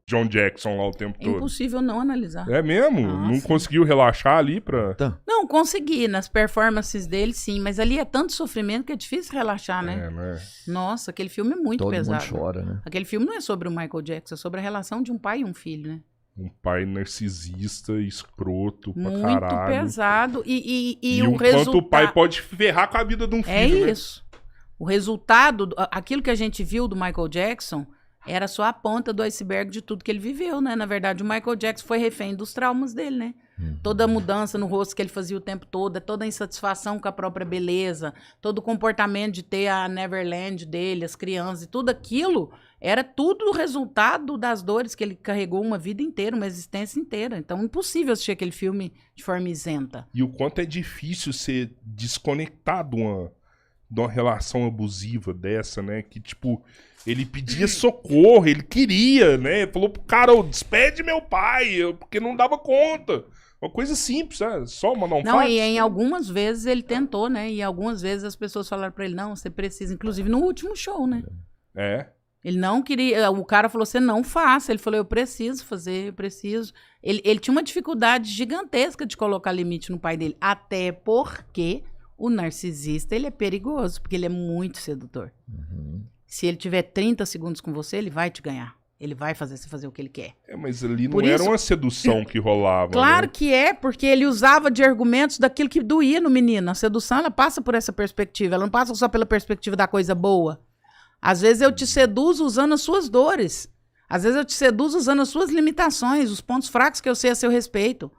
John Jackson lá o tempo É todo. impossível não analisar. É mesmo? Nossa. Não conseguiu relaxar ali pra... Não, consegui. Nas performances dele, sim. Mas ali é tanto sofrimento que é difícil relaxar, né? né? Nossa, aquele filme é muito Todo pesado. mundo chora, né? Aquele filme não é sobre o Michael Jackson, é sobre a relação de um pai e um filho, né? Um pai narcisista, escroto pra Muito caralho. pesado. E o o quanto resultado... o pai pode ferrar com a vida de um filho, É né? isso. O resultado, aquilo que a gente viu do Michael Jackson era só a ponta do iceberg de tudo que ele viveu, né? Na verdade, o Michael Jackson foi refém dos traumas dele, né? Toda a mudança no rosto que ele fazia o tempo todo, toda a insatisfação com a própria beleza, todo o comportamento de ter a Neverland dele, as crianças e tudo aquilo, era tudo o resultado das dores que ele carregou uma vida inteira, uma existência inteira. Então, impossível assistir aquele filme de forma isenta. E o quanto é difícil ser desconectado de uma relação abusiva dessa, né? Que, tipo, ele pedia socorro, ele queria, né? Ele falou pro cara, despede meu pai, porque não dava conta. Uma coisa simples, né? Só mandar um Não, fax. e em algumas vezes ele tentou, né? E algumas vezes as pessoas falaram pra ele, não, você precisa, inclusive no último show, né? É. Ele não queria, o cara falou, você não faça. Ele falou, eu preciso fazer, eu preciso. Ele tinha uma dificuldade gigantesca de colocar limite no pai dele, até porque o narcisista, ele é perigoso, porque ele é muito sedutor. Se ele tiver 30 segundos com você, ele vai te ganhar. Ele vai fazer você fazer o que ele quer. É, mas ali não Por era isso- uma sedução que rolava, Claro né? que é, porque ele usava de argumentos daquilo que doía no menino. A sedução, ela passa por essa perspectiva. Ela não passa só pela perspectiva da coisa boa. Às vezes eu te seduzo usando as suas dores. Às vezes eu te seduzo usando as suas limitações, os pontos fracos que eu sei a seu respeito.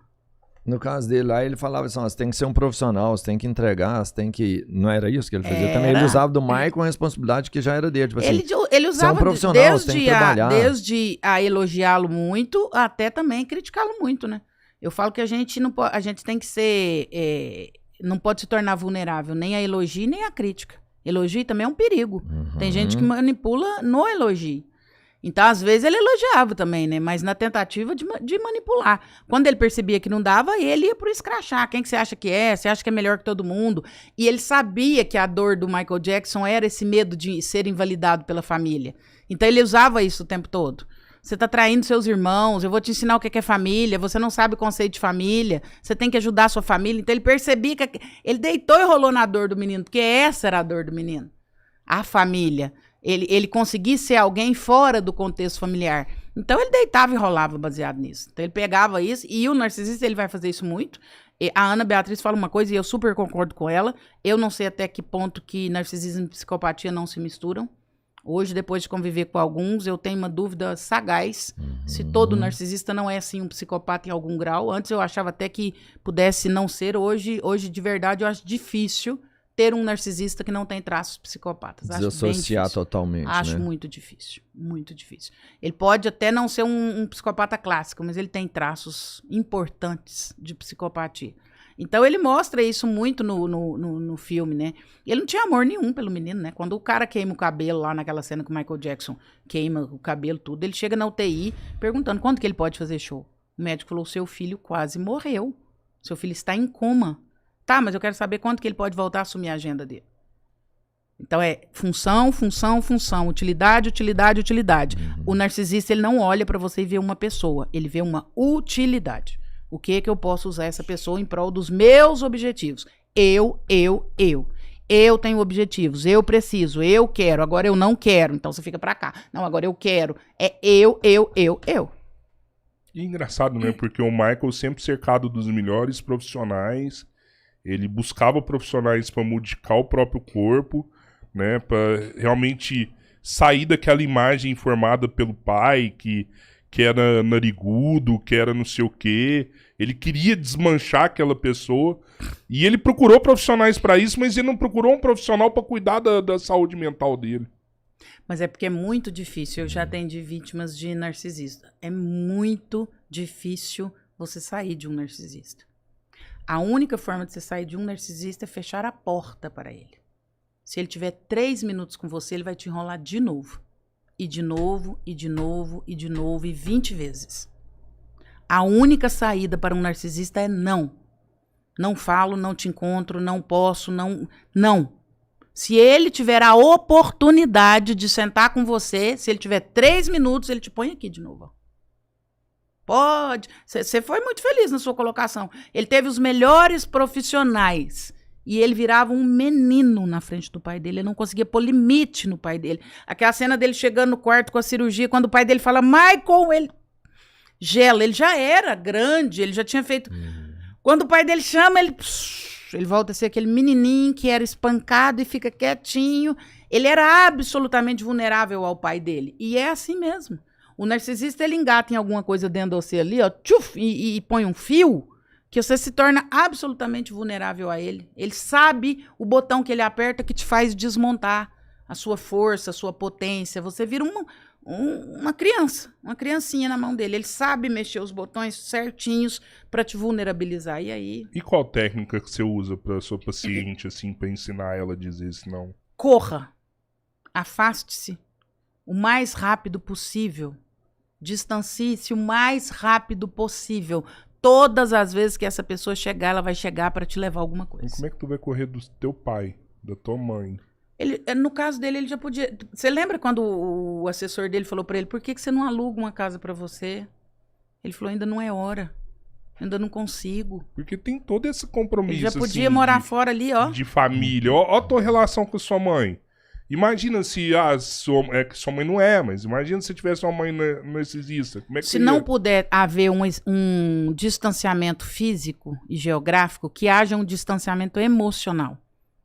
No caso dele lá, ele falava assim, ó, você tem que ser um profissional, você tem que entregar, você tem que... Não era isso que ele fazia também? Ele Era. usava do Michael uma responsabilidade que já era dele. Tipo assim, Ele usava você é um profissional, você tem que trabalhar. desde a elogiá-lo muito até também criticá-lo muito, né? Eu falo que a gente não pode, a gente tem que ser, não pode se tornar vulnerável nem a elogio nem a crítica. Elogio também é um perigo. Tem gente que manipula no elogio. Então, às vezes, ele elogiava também, né? Mas na tentativa de manipular. Quando ele percebia que não dava, ele ia pro escrachar. Quem que você acha que é? Você acha que é melhor que todo mundo? E ele sabia que a dor do Michael Jackson era esse medo de ser invalidado pela família. Então, ele usava isso o tempo todo. Você tá traindo seus irmãos, eu vou te ensinar o que é família, você não sabe o conceito de família, você tem que ajudar a sua família. Então, ele percebia que... Ele deitou e rolou na dor do menino, porque essa era a dor do menino. A família. Ele conseguia ser alguém fora do contexto familiar. Então, ele deitava e rolava baseado nisso. Então, ele pegava isso, e o narcisista, ele vai fazer isso muito. E a Ana Beatriz fala uma coisa, e eu super concordo com ela. Eu não sei até que ponto que narcisismo e psicopatia não se misturam. Hoje, depois de conviver com alguns, eu tenho uma dúvida sagaz se todo narcisista não é, assim, um psicopata em algum grau. Antes, eu achava até que pudesse não ser. Hoje de verdade, eu acho difícil ter um narcisista que não tem traços psicopatas. Acho bem desassociar difícil. totalmente, Acho né? muito difícil, muito difícil. Ele pode até não ser um psicopata clássico, mas ele tem traços importantes de psicopatia. Então ele mostra isso muito no filme, né? Ele não tinha amor nenhum pelo menino, né? Quando o cara queima o cabelo lá naquela cena que o Michael Jackson queima o cabelo, tudo, ele chega na UTI perguntando quando que ele pode fazer show. O médico falou, seu filho quase morreu. Seu filho está em coma. Tá, mas eu quero saber quando que ele pode voltar a assumir a agenda dele. Então é função, função, função, utilidade, utilidade, utilidade. O narcisista, ele não olha pra você e vê uma pessoa, ele vê uma utilidade. O que que eu posso usar essa pessoa em prol dos meus objetivos? Eu tenho objetivos, eu preciso, eu quero, agora eu não quero, então você fica pra cá. Não, agora eu quero. É eu. E engraçado, né? Porque o Michael sempre cercado dos melhores profissionais, ele buscava profissionais para modificar o próprio corpo, né? Para realmente sair daquela imagem formada pelo pai, que era narigudo, que era não sei o quê. Ele queria desmanchar aquela pessoa. E ele procurou profissionais para isso, mas ele não procurou um profissional para cuidar da saúde mental dele. Mas é porque é muito difícil. Eu já atendi vítimas de narcisista. É muito difícil você sair de um narcisista. A única forma de você sair de um narcisista é fechar a porta para ele. Se ele tiver 3 minutos com você, ele vai te enrolar de novo. E de novo, e de novo, e de novo, e 20 vezes. A única saída para um narcisista é não. Não falo, não te encontro, não posso, não. Se ele tiver a oportunidade de sentar com você, se ele tiver 3 minutos, ele te põe aqui de novo. Pode. Você foi muito feliz na sua colocação. Ele teve os melhores profissionais. E ele virava um menino na frente do pai dele. Ele não conseguia pôr limite no pai dele. Aquela cena dele chegando no quarto com a cirurgia, quando o pai dele fala, Michael, ele gela. Ele já era grande, ele já tinha feito... Quando o pai dele chama, ele volta a ser aquele menininho que era espancado e fica quietinho. Ele era absolutamente vulnerável ao pai dele. E é assim mesmo. O narcisista, ele engata em alguma coisa dentro de você ali, ó, tchuf, e põe um fio, que você se torna absolutamente vulnerável a ele. Ele sabe o botão que ele aperta que te faz desmontar a sua força, a sua potência. Você vira uma criança, uma criancinha na mão dele. Ele sabe mexer os botões certinhos para te vulnerabilizar. E aí? E qual técnica que você usa para sua paciente, assim, para ensinar ela a dizer isso não? Corra. Afaste-se o mais rápido possível. Distancie-se o mais rápido possível. Todas as vezes que essa pessoa chegar, ela vai chegar para te levar alguma coisa. E como é que tu vai correr do teu pai, da tua mãe? No caso dele, ele já podia... Você lembra quando o assessor dele falou para ele, por que você não aluga uma casa para você? Ele falou, ainda não é hora. Ainda não consigo. Porque tem todo esse compromisso, ele já podia assim, morar fora ali, ó. De família. Ó a tua relação com sua mãe. Imagina se que sua mãe não é, mas imagina se tivesse uma mãe narcisista. Como é que se não puder haver um distanciamento físico e geográfico, que haja um distanciamento emocional.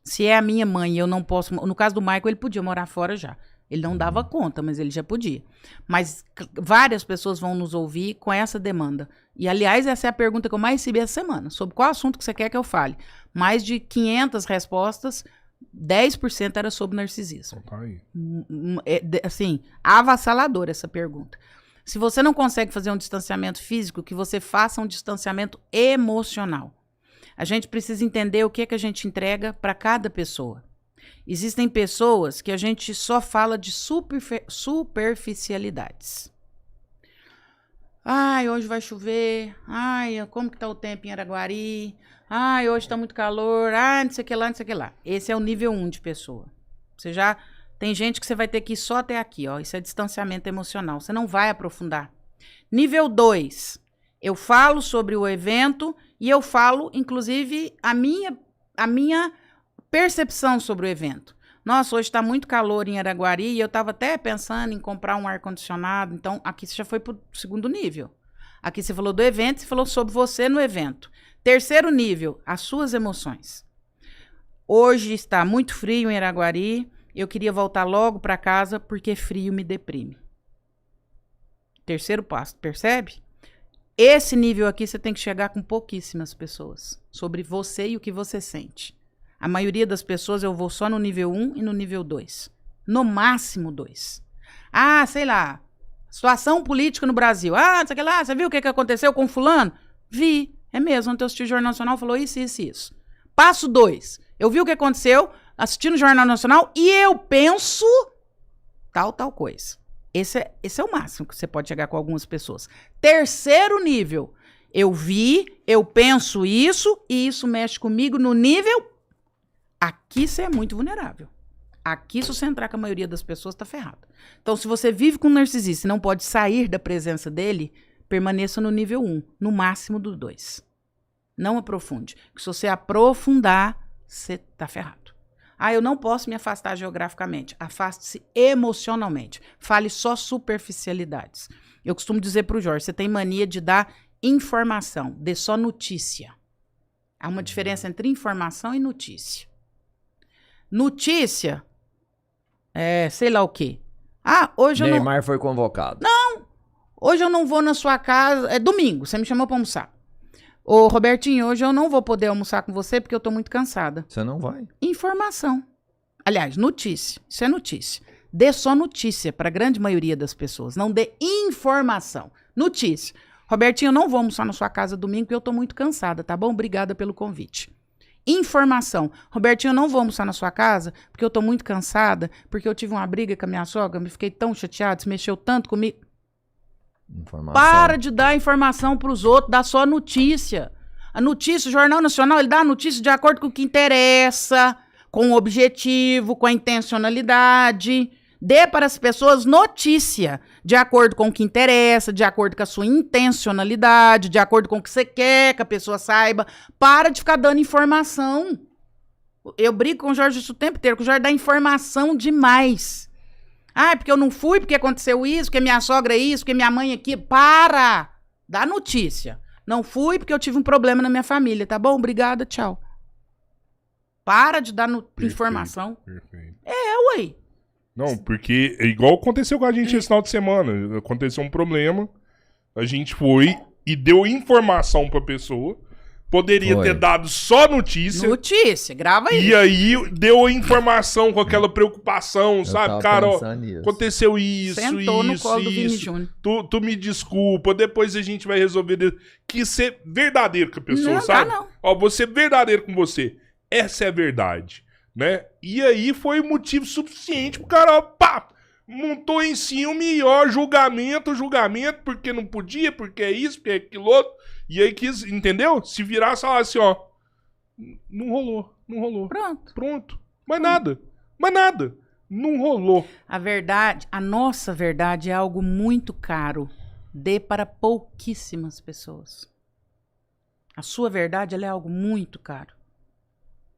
Se é a minha mãe e eu não posso... No caso do Michael, ele podia morar fora já. Ele não dava conta, mas ele já podia. Mas várias pessoas vão nos ouvir com essa demanda. E, aliás, essa é a pergunta que eu mais recebi essa semana. Sobre qual assunto que você quer que eu fale. Mais de 500 respostas... 10% era sobre narcisismo. Tá aí. Assim, avassaladora essa pergunta. Se você não consegue fazer um distanciamento físico, que você faça um distanciamento emocional. A gente precisa entender o que é que a gente entrega para cada pessoa. Existem pessoas que a gente só fala de superficialidades. Ai, hoje vai chover. Ai, como que tá o tempo em Araguari? Ai, hoje tá muito calor. Ai, não sei o que lá, não sei o que lá. Esse é o nível 1 de pessoa. Você já... Tem gente que você vai ter que ir só até aqui, ó. Isso é distanciamento emocional. Você não vai aprofundar. Nível 2. Eu falo sobre o evento e eu falo, inclusive, a minha percepção sobre o evento. Nossa, hoje está muito calor em Araguari e eu estava até pensando em comprar um ar-condicionado. Então, aqui você já foi para o segundo nível. Aqui você falou do evento, você falou sobre você no evento. Terceiro nível, as suas emoções. Hoje está muito frio em Araguari, eu queria voltar logo para casa porque frio me deprime. Terceiro passo, percebe? Esse nível aqui você tem que chegar com pouquíssimas pessoas sobre você e o que você sente. A maioria das pessoas eu vou só no nível 1 e no nível 2. No máximo 2. Ah, sei lá, situação política no Brasil. Ah, não sei o que lá, você viu o que aconteceu com fulano? Vi. É mesmo, ontem eu assisti o Jornal Nacional, falou isso, isso e isso. Passo 2. Eu vi o que aconteceu, assisti no Jornal Nacional e eu penso tal coisa. Esse é o máximo que você pode chegar com algumas pessoas. Terceiro nível. Eu vi, eu penso isso e isso mexe comigo no nível... Aqui você é muito vulnerável. Aqui, se você entrar com a maioria das pessoas, tá ferrado. Então, se você vive com um narcisista e não pode sair da presença dele... Permaneça no nível 1, no máximo do 2. Não aprofunde. Porque se você aprofundar, você tá ferrado. Ah, eu não posso me afastar geograficamente. Afaste-se emocionalmente. Fale só superficialidades. Eu costumo dizer pro Jorge, você tem mania de dar informação, dê só notícia. Há uma diferença entre informação e notícia. Notícia é sei lá o quê. Ah, hoje Neymar foi convocado. Não! Hoje eu não vou na sua casa, é domingo, você me chamou pra almoçar. Ô, Robertinho, hoje eu não vou poder almoçar com você porque eu tô muito cansada. Você não vai. Informação. Aliás, notícia. Isso é notícia. Dê só notícia para a grande maioria das pessoas. Não dê informação. Notícia. Robertinho, eu não vou almoçar na sua casa domingo porque eu tô muito cansada, tá bom? Obrigada pelo convite. Informação. Robertinho, eu não vou almoçar na sua casa porque eu tô muito cansada, porque eu tive uma briga com a minha sogra, me fiquei tão chateada, se mexeu tanto comigo. Informação. Para de dar informação para os outros, dá só notícia. A notícia, o Jornal Nacional, ele dá a notícia de acordo com o que interessa, com o objetivo, com a intencionalidade. Dê para as pessoas notícia, de acordo com o que interessa, de acordo com a sua intencionalidade, de acordo com o que você quer que a pessoa saiba. Para de ficar dando informação. Eu brigo com o Jorge isso o tempo inteiro, que o Jorge dá informação demais. Ah, porque eu não fui, porque aconteceu isso, porque minha sogra é isso, porque minha mãe é aquilo. Para! Dá notícia. Não fui porque eu tive um problema na minha família, tá bom? Obrigada, tchau. Para de dar informação. Perfeito. Ué. Não, porque é igual aconteceu com a gente esse final de semana. Aconteceu um problema, a gente foi e deu informação pra pessoa. Poderia ter dado só notícia. Notícia, grava aí. E aí deu a informação com aquela preocupação, sabe? Cara, ó, aconteceu isso, sentou no colo do Vini isso. Júnior. Tu me desculpa, depois a gente vai resolver. Que ser verdadeiro com a pessoa, não, sabe? Não. Ó, você verdadeiro com você. Essa é a verdade, né? E aí foi motivo suficiente pro cara, ó, pá! Montou em cima e ó, julgamento, porque não podia, porque é isso, porque é aquilo outro. E aí quis, entendeu? Se virasse e falasse, ó, não rolou. Pronto. Mais nada. Não rolou. A verdade, a nossa verdade é algo muito caro. Dê para pouquíssimas pessoas. A sua verdade, ela é algo muito caro.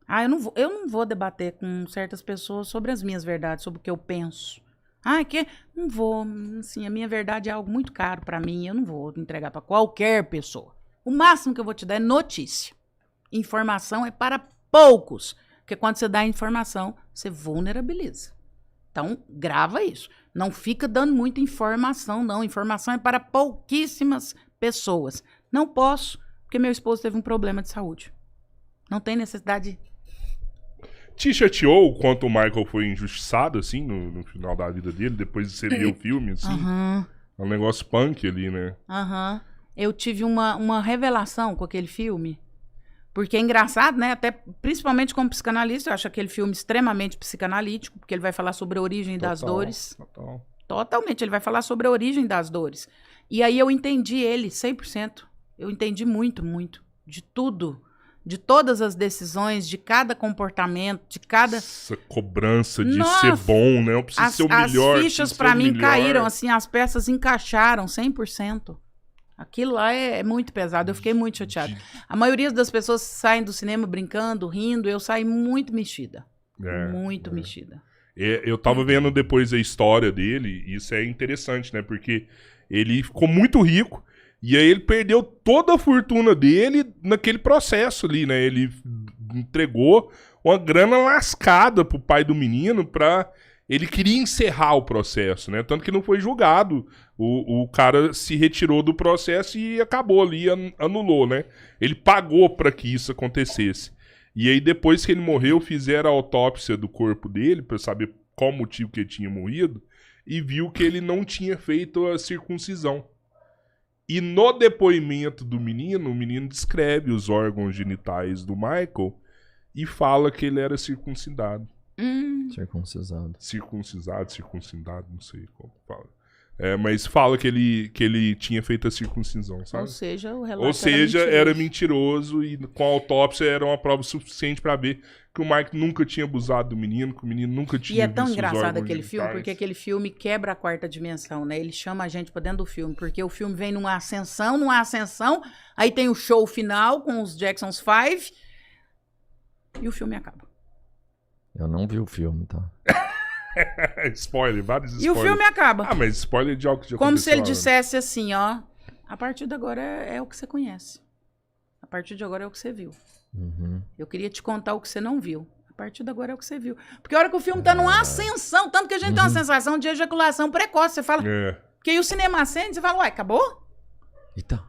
Ah, eu não vou debater com certas pessoas sobre as minhas verdades, sobre o que eu penso. Ah, que não vou, assim, a minha verdade é algo muito caro para mim, eu não vou entregar para qualquer pessoa. O máximo que eu vou te dar é notícia. Informação é para poucos, porque quando você dá informação, você vulnerabiliza. Então, grava isso. Não fica dando muita informação, não. Informação é para pouquíssimas pessoas. Não posso, porque meu esposo teve um problema de saúde. Não tem necessidade. Te chateou o quanto o Michael foi injustiçado, assim, no final da vida dele, depois de você ver o filme, assim? É um negócio punk ali, né? Eu tive uma revelação com aquele filme, porque é engraçado, né? Até principalmente como psicanalista, eu acho aquele filme extremamente psicanalítico, porque ele vai falar sobre a origem das dores. Totalmente, ele vai falar sobre a origem das dores. E aí eu entendi ele 100%. Eu entendi muito, muito. De tudo. De todas as decisões, de cada comportamento, de cada... Essa cobrança de ser bom, né? Eu preciso ser o melhor. As fichas pra mim caíram, assim, as peças encaixaram 100%. Aquilo lá é muito pesado, eu fiquei muito chateada. A maioria das pessoas saem do cinema brincando, rindo, eu saí muito mexida. Muito mexida. Eu tava vendo depois a história dele, e isso é interessante, né? Porque ele ficou muito rico, e aí ele perdeu toda a fortuna dele naquele processo ali, né? Ele entregou uma grana lascada pro pai do menino pra... Ele queria encerrar o processo, né? Tanto que não foi julgado. O cara se retirou do processo e acabou ali, anulou, né? Ele pagou pra que isso acontecesse. E aí depois que ele morreu, fizeram a autópsia do corpo dele pra saber qual motivo que ele tinha morrido e viu que ele não tinha feito a circuncisão. E no depoimento do menino, o menino descreve os órgãos genitais do Michael e fala que ele era circuncidado. Circuncidado, não sei como fala. Mas fala que ele tinha feito a circuncisão, sabe? Ou seja, o relato era mentiroso e com a autópsia era uma prova suficiente pra ver que o Mike nunca tinha abusado do menino, que o menino nunca tinha. E é tão engraçado aquele filme, porque aquele filme quebra a quarta dimensão, né? Ele chama a gente pra dentro do filme, porque o filme vem numa ascensão, aí tem o show final com os Jackson's 5 e o filme acaba. Eu não vi o filme, tá? Spoiler, vários spoilers. E o filme acaba. Ah, mas spoiler de algo que já como se ele né? dissesse assim, ó, a partir de agora é o que você conhece. A partir de agora é o que você viu. Eu queria te contar o que você não viu. A partir de agora é o que você viu. Porque a hora que o filme tá numa ascensão, tanto que a gente tem uma sensação de ejaculação precoce, você fala... Porque aí o cinema acende, você fala, uai, acabou? Então...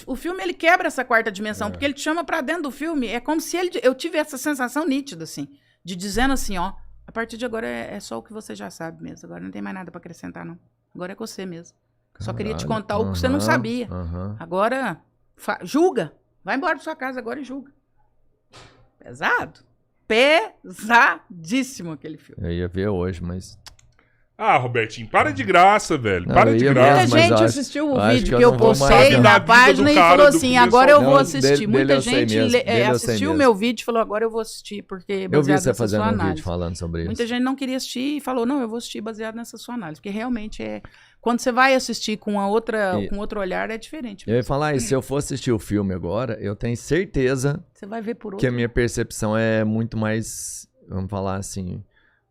O filme, ele quebra essa quarta dimensão, porque ele te chama pra dentro do filme. É como se eu tive essa sensação nítida, assim, de dizendo assim, ó, a partir de agora é só o que você já sabe mesmo. Agora não tem mais nada pra acrescentar, não. Agora é com você mesmo. Caralho, só queria te contar o que você não sabia. Agora, julga. Vai embora pra sua casa agora e julga. Pesado. Pesadíssimo aquele filme. Eu ia ver hoje, mas... Ah, Robertinho, para de graça, velho. Não, para de eu ia graça. mesmo, Muita gente acho- assistiu o acho vídeo que que eu eu não vou mais postei ver. na Na vida página do e cara falou do assim, começo agora ao eu fim. vou Não, assistir. dele Muita eu sei gente mesmo, dele eu sei assistiu o mesmo. meu vídeo e falou, agora eu vou assistir, porque Eu vi baseado você nessa fazendo sua um análise. vídeo falando sobre isso. Muita gente não queria assistir e falou, não, eu vou assistir baseado nessa sua análise. Porque realmente é... Quando você vai assistir com com outro olhar, é diferente. Eu ia falar isso, se eu for assistir o filme agora, eu tenho certeza Você vai ver por outro. que a minha percepção é muito mais, vamos falar assim,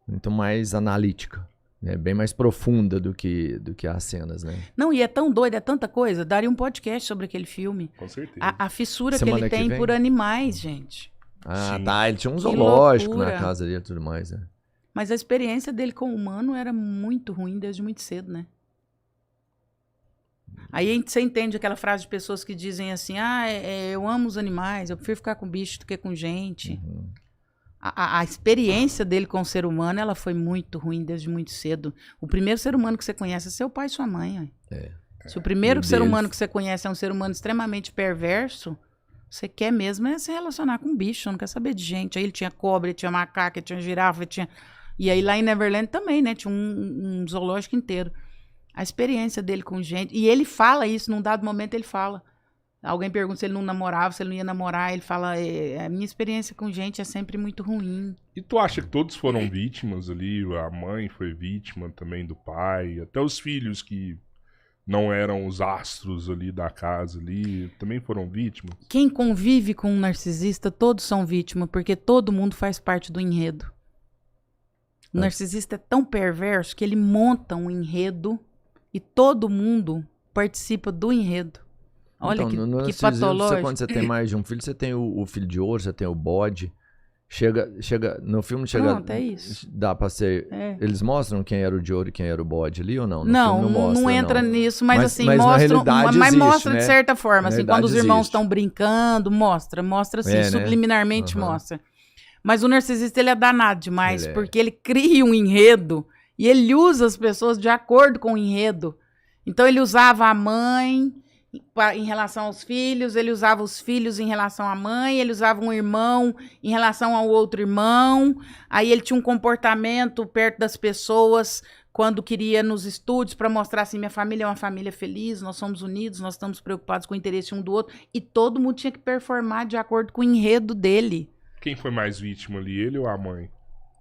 muito mais analítica. É bem mais profunda do que as cenas, né? Não, e é tão doido, é tanta coisa. Daria um podcast sobre aquele filme. Com certeza. A fissura Semana que ele que tem vem? por animais, gente. Ah, Sim. tá. Ele tinha um Que zoológico na loucura. casa dele e tudo mais, né? Mas a experiência dele com o humano era muito ruim desde muito cedo, né? Aí você entende aquela frase de pessoas que dizem assim, eu amo os animais, eu prefiro ficar com bicho do que com gente. Uhum. A experiência dele com o ser humano, ela foi muito ruim desde muito cedo. O primeiro ser humano que você conhece é seu pai e sua mãe. Se o primeiro E ser deles- humano que você conhece é um ser humano extremamente perverso, você quer mesmo é se relacionar com um bicho, não quer saber de gente. Aí ele tinha cobra, ele tinha macaco, ele tinha girafa, ele tinha... E aí lá em Neverland também, né? Tinha um zoológico inteiro. A experiência dele com gente... E ele fala isso, num dado momento ele fala. Alguém pergunta se ele não namorava, se ele não ia namorar, ele fala, a minha experiência com gente é sempre muito ruim. E tu acha que todos foram vítimas ali? A mãe foi vítima também do pai, até os filhos que não eram os astros ali da casa ali, também foram vítimas? Quem convive com um narcisista, todos são vítimas, porque todo mundo faz parte do enredo. O narcisista é tão perverso que ele monta um enredo e todo mundo participa do enredo. Olha Então, que narcisismo, patológico. quando você tem mais de um filho, você tem o filho de ouro, você tem o bode. Chega, no filme chega... Pronto, é isso. Dá pra ser... É. Eles mostram quem era o de ouro e quem era o bode ali ou não? No Não, filme mostra, não entra não. nisso, mas assim, na mostra, realidade mas existe, mostra né? de certa forma, Na assim, realidade quando os irmãos existe. estão brincando, mostra assim, É, né? subliminarmente Aham. mostra. Mas o narcisista, ele é danado demais, Ele é. porque ele cria um enredo e ele usa as pessoas de acordo com o enredo. Então ele usava a mãe em relação aos filhos, ele usava os filhos em relação à mãe, ele usava um irmão em relação ao outro irmão, aí ele tinha um comportamento perto das pessoas quando queria nos estúdios para mostrar assim, minha família é uma família feliz, nós somos unidos, nós estamos preocupados com o interesse um do outro, e todo mundo tinha que performar de acordo com o enredo dele. Quem foi mais vítima ali, ele ou a mãe?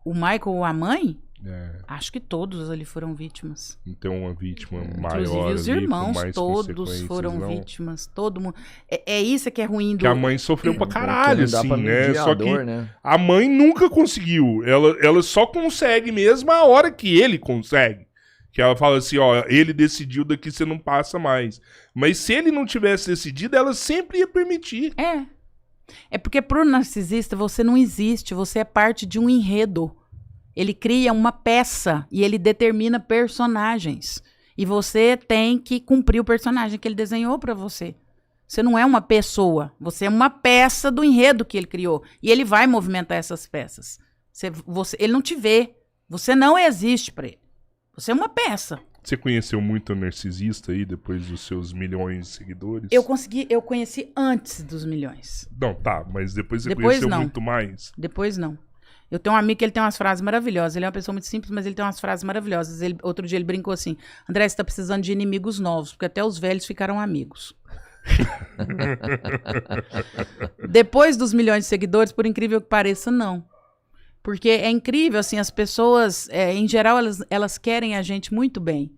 O Michael ou a mãe? É, Acho que todos ali foram vítimas. então uma vítima maior Inclusive os ali, com irmãos, mais todos consequências, foram não? vítimas. Todo mundo. É isso que é ruim do. Que a mãe sofreu pra Porque caralho, não dá assim, pra né? medir Só a que dor, né? a mãe nunca conseguiu. Ela só consegue mesmo a hora que ele consegue. Que ela fala assim, ó, ele decidiu, daqui você não passa mais. Mas se ele não tivesse decidido, ela sempre ia permitir. É porque pro narcisista você não existe, você é parte de um enredo. Ele cria uma peça e ele determina personagens. E você tem que cumprir o personagem que ele desenhou pra você. Você não é uma pessoa, você é uma peça do enredo que ele criou. E ele vai movimentar essas peças. Ele não te vê, você não existe pra ele. Você é uma peça. Você conheceu muito o narcisista aí, depois dos seus milhões de seguidores? Eu conheci antes dos milhões. Não, tá, mas depois você Depois conheceu não. muito mais. Depois não. Eu tenho um amigo que ele tem umas frases maravilhosas. Ele é uma pessoa muito simples, mas ele tem umas frases maravilhosas. Outro dia ele brincou assim, André, você tá precisando de inimigos novos, porque até os velhos ficaram amigos. Depois dos milhões de seguidores, por incrível que pareça, não. Porque é incrível, assim, as pessoas, em geral, elas querem a gente muito bem.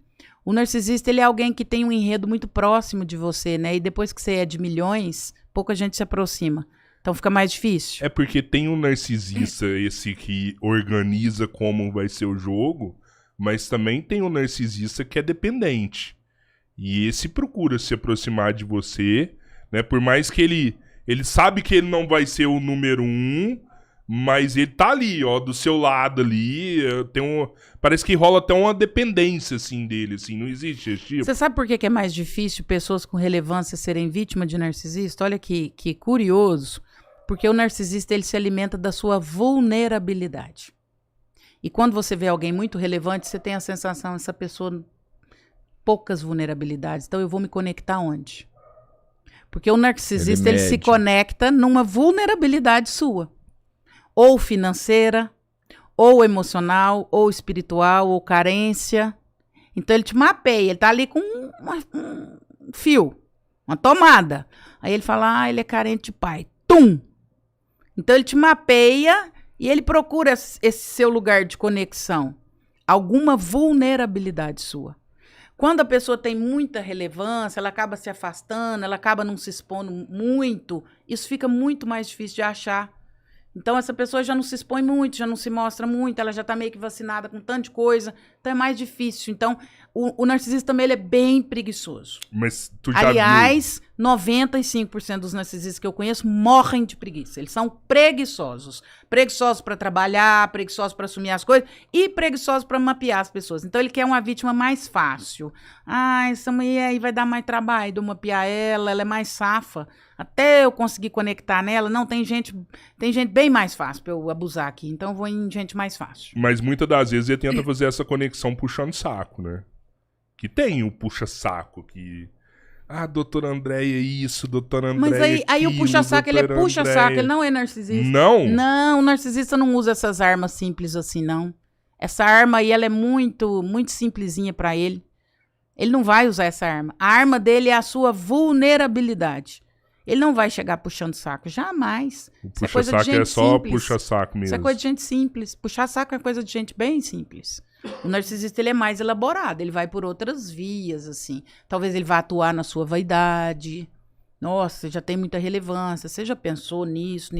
O narcisista, ele é alguém que tem um enredo muito próximo de você, né? E depois que você é de milhões, pouca gente se aproxima. Então fica mais difícil. É porque tem um narcisista, esse que organiza como vai ser o jogo, mas também tem um narcisista que é dependente. E esse procura se aproximar de você, né? Por mais que ele sabe que ele não vai ser o número 1, mas ele tá ali, ó, do seu lado ali. Parece que rola até uma dependência, assim, dele, assim. Não existe esse tipo. Você sabe por que é mais difícil pessoas com relevância serem vítimas de narcisista? Olha que curioso. Porque o narcisista, ele se alimenta da sua vulnerabilidade. E quando você vê alguém muito relevante, você tem a sensação, essa pessoa, poucas vulnerabilidades. Então eu vou me conectar onde? Porque o narcisista, ele se conecta numa vulnerabilidade sua. Ou financeira, ou emocional, ou espiritual, ou carência. Então ele te mapeia, ele tá ali com um fio, uma tomada. Aí ele fala, ele é carente de pai. Tum! Então ele te mapeia e ele procura esse seu lugar de conexão. Alguma vulnerabilidade sua. Quando a pessoa tem muita relevância, ela acaba se afastando, ela acaba não se expondo muito, isso fica muito mais difícil de achar. Então, essa pessoa já não se expõe muito, já não se mostra muito, ela já tá meio que vacinada com tanta coisa, então é mais difícil. Então, o narcisista também ele é bem preguiçoso. Mas tu já Aliás, 95% dos narcisistas que eu conheço morrem de preguiça. Eles são preguiçosos. Preguiçosos para trabalhar, preguiçosos para assumir as coisas e preguiçosos para mapear as pessoas. Então, ele quer uma vítima mais fácil. Essa mulher aí vai dar mais trabalho de eu mapear ela é mais safa. Até eu conseguir conectar nela, não, tem gente bem mais fácil pra eu abusar aqui, então eu vou em gente mais fácil. Mas muitas das vezes ele tenta fazer essa conexão puxando saco, né? Que tem o puxa-saco que... doutora Andréia isso, doutora Andréia Mas aí o puxa-saco, ele é puxa-saco, ele não é narcisista. Não? Não, o narcisista não usa essas armas simples assim, não. Essa arma aí, ela é muito, muito simplesinha pra ele. Ele não vai usar essa arma. A arma dele é a sua vulnerabilidade. Ele não vai chegar puxando saco, jamais. O puxa-saco é só puxa-saco mesmo. Isso é coisa de gente simples. Puxar saco é coisa de gente bem simples. O narcisista, ele é mais elaborado, ele vai por outras vias, assim. Talvez ele vá atuar na sua vaidade. Nossa, já tem muita relevância, você já pensou nisso.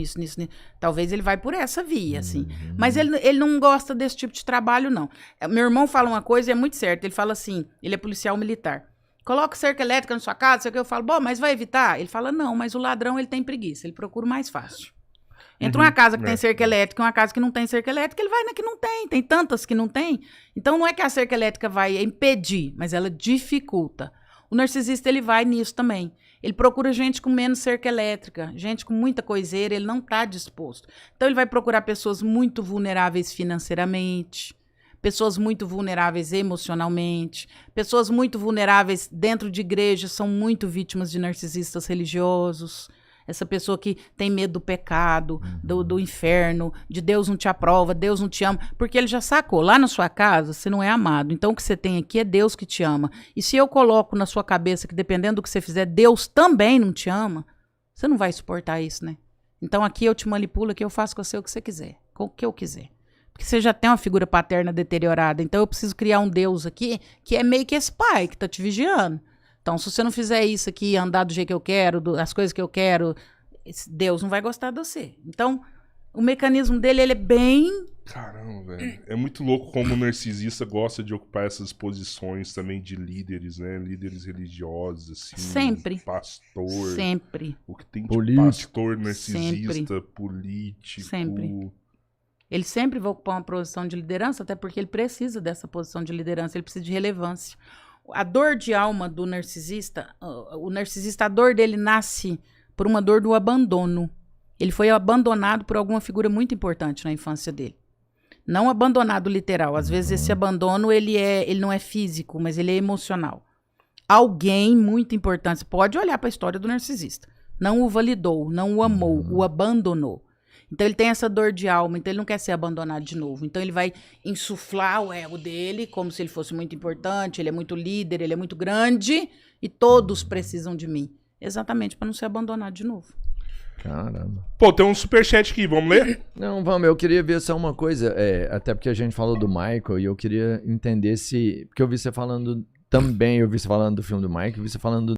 Talvez ele vai por essa via, assim. Mas ele não gosta desse tipo de trabalho, não. Meu irmão fala uma coisa e é muito certo. Ele fala assim, ele é policial militar. Coloca cerca elétrica na sua casa, sei o que eu falo, bom, mas vai evitar? Ele fala, não, mas o ladrão, ele tem preguiça, ele procura o mais fácil. Entre uma casa que tem cerca elétrica e uma casa que não tem cerca elétrica, ele vai na que não tem tantas que não tem. Então, não é que a cerca elétrica vai impedir, mas ela dificulta. O narcisista, ele vai nisso também. Ele procura gente com menos cerca elétrica, gente com muita coiseira, ele não está disposto. Então, ele vai procurar pessoas muito vulneráveis financeiramente, pessoas muito vulneráveis emocionalmente, pessoas muito vulneráveis dentro de igrejas, são muito vítimas de narcisistas religiosos. Essa pessoa que tem medo do pecado, do inferno, de Deus não te aprova, Deus não te ama, porque ele já sacou, lá na sua casa você não é amado, então o que você tem aqui é Deus que te ama. E se eu coloco na sua cabeça que dependendo do que você fizer, Deus também não te ama, você não vai suportar isso, né? Então aqui eu te manipulo, aqui eu faço com você o que você quiser, com o que eu quiser. Porque você já tem uma figura paterna deteriorada. Então eu preciso criar um Deus aqui que é meio que esse pai que tá te vigiando. Então se você não fizer isso aqui, andar do jeito que eu quero, as coisas que eu quero, Deus não vai gostar de você. Então o mecanismo dele, ele é bem... Caramba, velho. É muito louco como o narcisista gosta de ocupar essas posições também de líderes, né? Líderes religiosos, assim. Sempre. Pastor. Sempre. O que tem de Político. pastor narcisista, Sempre. político. Sempre. Ele sempre vai ocupar uma posição de liderança, até porque ele precisa dessa posição de liderança, ele precisa de relevância. A dor de alma do narcisista, a dor dele nasce por uma dor do abandono. Ele foi abandonado por alguma figura muito importante na infância dele. Não abandonado literal. Às vezes esse abandono ele não é físico, mas ele é emocional. Alguém muito importante, você pode olhar para a história do narcisista. Não o validou, não o amou, o abandonou. Então ele tem essa dor de alma, então ele não quer ser abandonado de novo. Então ele vai insuflar o ego dele como se ele fosse muito importante, ele é muito líder, ele é muito grande e todos precisam de mim. Exatamente, para não ser abandonado de novo. Caramba. Pô, tem um superchat aqui, vamos ler? Não, vamos, eu queria ver só uma coisa, até porque a gente falou do Michael e eu queria entender se... Porque eu vi você falando também, eu vi você falando do filme do Michael, eu vi você falando